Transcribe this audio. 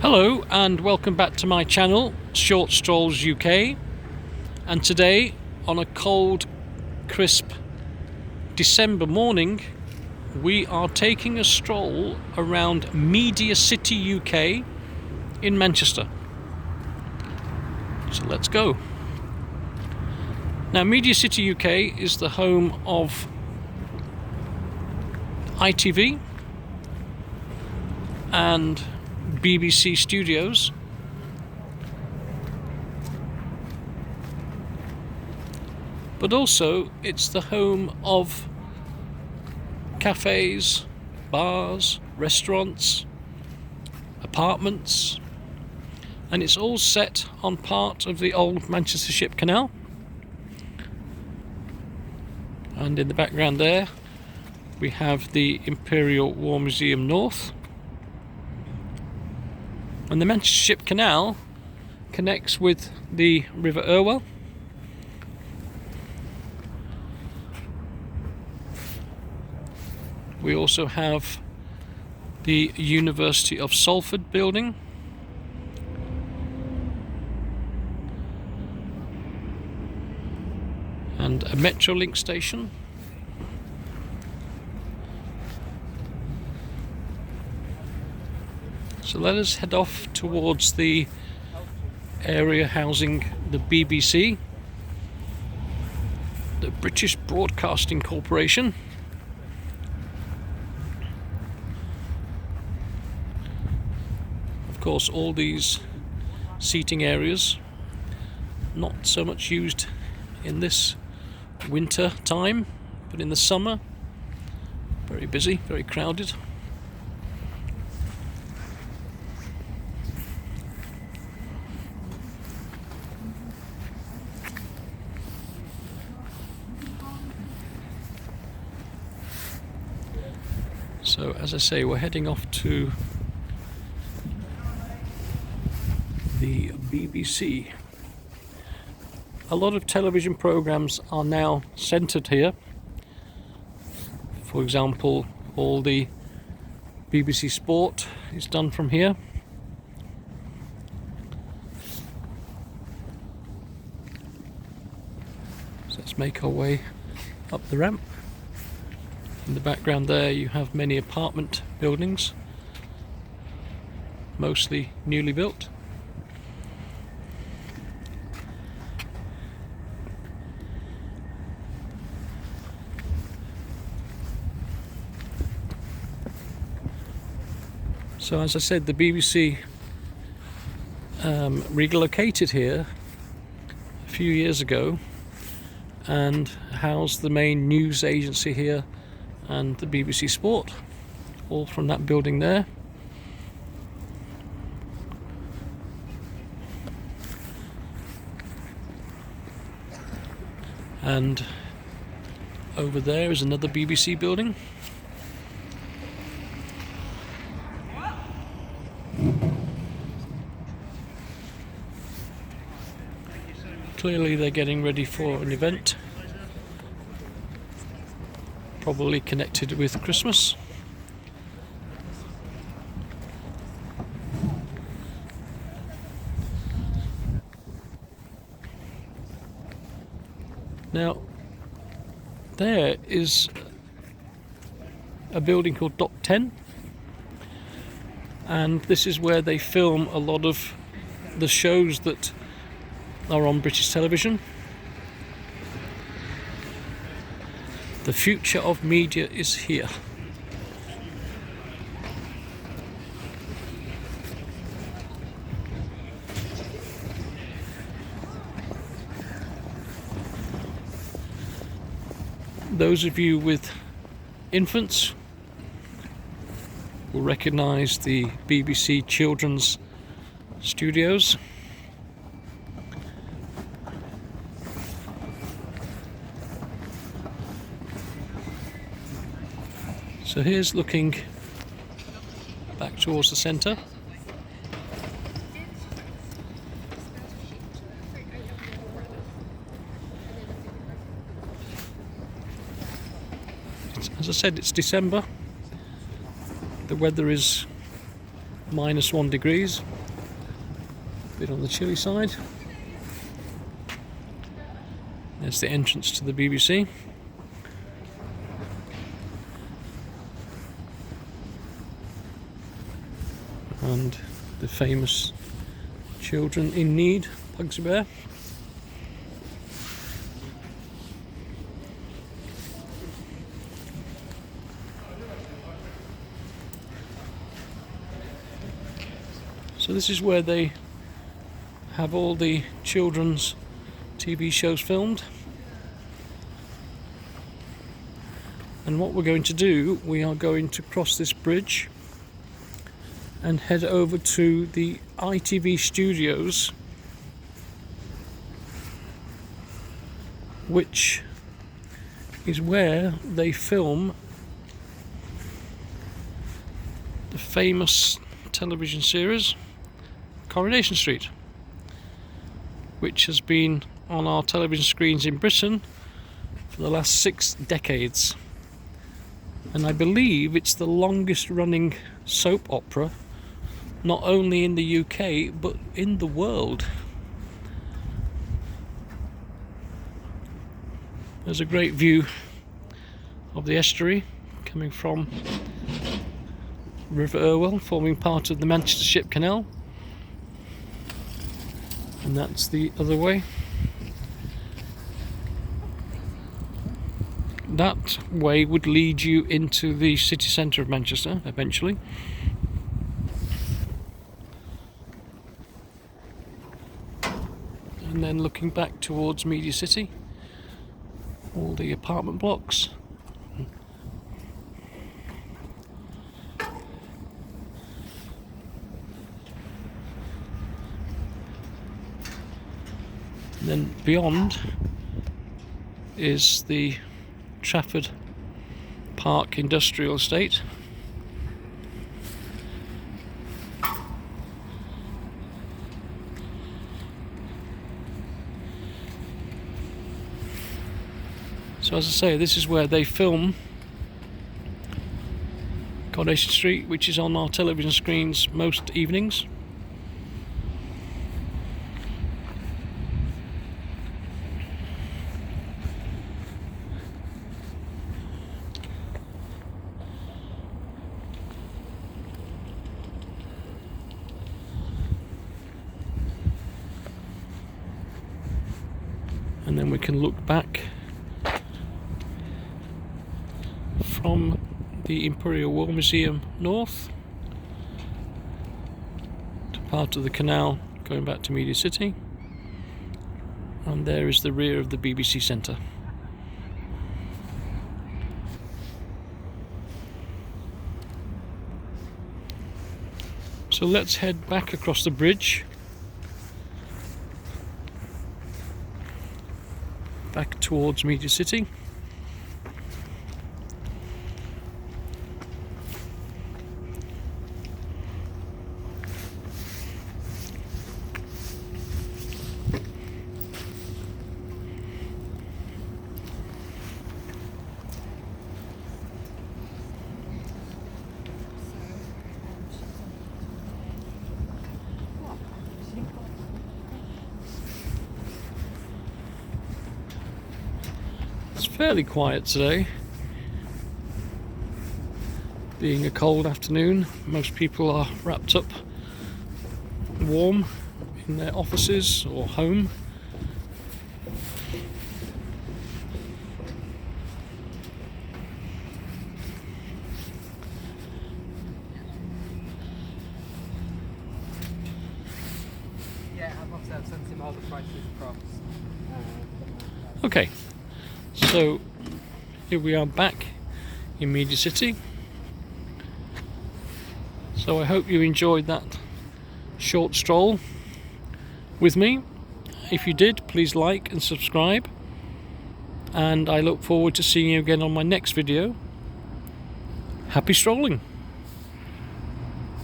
Hello and welcome back to my channel, Short Strolls UK, and today on a cold, crisp December morning we are taking a stroll around MediaCityUK in Manchester. So let's go. Now MediaCityUK is the home of ITV and BBC Studios, but also it's the home of cafes, bars, restaurants, apartments, and it's all set on part of the old Manchester Ship Canal. And in the background there we have the Imperial War Museum North. And the Manchester Ship Canal connects with the River Irwell. We also have the University of Salford building. And a Metrolink station. So let us head off towards the area housing the BBC, the British Broadcasting Corporation. Of course, all these seating areas not so much used in this winter time, but in the summer, very busy, very crowded. So as I say, we're heading off to the BBC. A lot of television programs are now centred here. For example, all the BBC Sport is done from here. So let's make our way up the ramp. In the background there you have many apartment buildings, mostly newly built. So as I said, the BBC relocated here a few years ago and housed the main news agency here and the BBC Sport, all from that building there. And over there is another BBC building. Clearly they're getting ready for an event, probably connected with Christmas. Now, there is a building called Dock 10, and this is where they film a lot of the shows that are on British television. The future of media is here. Those of you with infants will recognise the BBC Children's Studios. So here's looking back towards the centre. As I said, it's December. The weather is -1 degrees. A bit on the chilly side. There's the entrance to the BBC. And the famous Children in Need, Pugsy Bear. So this is where they have all the children's TV shows filmed. And what we're going to do, we are going to cross this bridge and head over to the ITV studios, which is where they film the famous television series Coronation Street, which has been on our television screens in Britain for the last 6 decades. And I believe it's the longest running soap opera, not only in the UK but in the world. There's a great view of the estuary coming from River Irwell, forming part of the Manchester Ship Canal, and that's the other way. That way would lead you into the city centre of Manchester eventually. And then looking back towards Media City, all the apartment blocks. And then beyond is the Trafford Park Industrial Estate. So as I say, this is where they film Coronation Street, which is on our television screens most evenings. And then we can look back from the Imperial War Museum north to part of the canal going back to Media City, and there is the rear of the BBC Centre. So let's head back across the bridge back towards Media City. It's fairly quiet today, being a cold afternoon. Most people are wrapped up warm in their offices or home. Yeah, I've sent him all the prices across. Okay, so here we are back in Media City. So I hope you enjoyed that short stroll with me. If you did, please like and subscribe, and I look forward to seeing you again on my next video. Happy strolling!